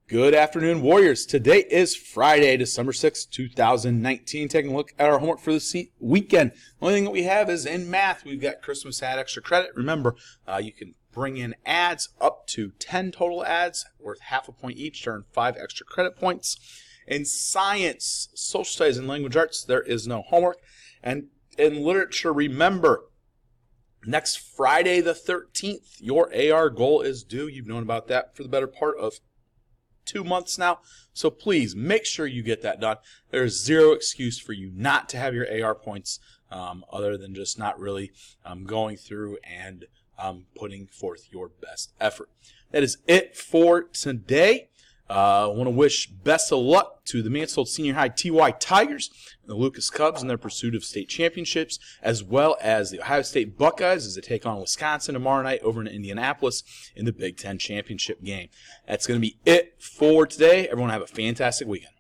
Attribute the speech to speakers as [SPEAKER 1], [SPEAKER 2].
[SPEAKER 1] Good afternoon, Warriors. Today is Friday, December 6th, 2019. Taking a look at our homework for this weekend. The only thing that we have is in math. We've got Christmas ad extra credit. Remember, you can bring in ads up to 10 total ads worth half a point each to earn 5 extra credit points. In science, social studies, and language arts, there is no homework. And in literature, remember, next Friday the 13th, your AR goal is due. You've known about that for the better part of 2 months now, so please make sure you get that done. There's zero excuse for you not to have your AR points other than just not really going through and putting forth your best effort. That is it for today. I want to wish best of luck to the Mansfield Senior High TY Tigers and the Lucas Cubs in their pursuit of state championships, as well as the Ohio State Buckeyes as they take on Wisconsin tomorrow night over in Indianapolis in the Big Ten Championship game. That's going to be it for today. Everyone have a fantastic weekend.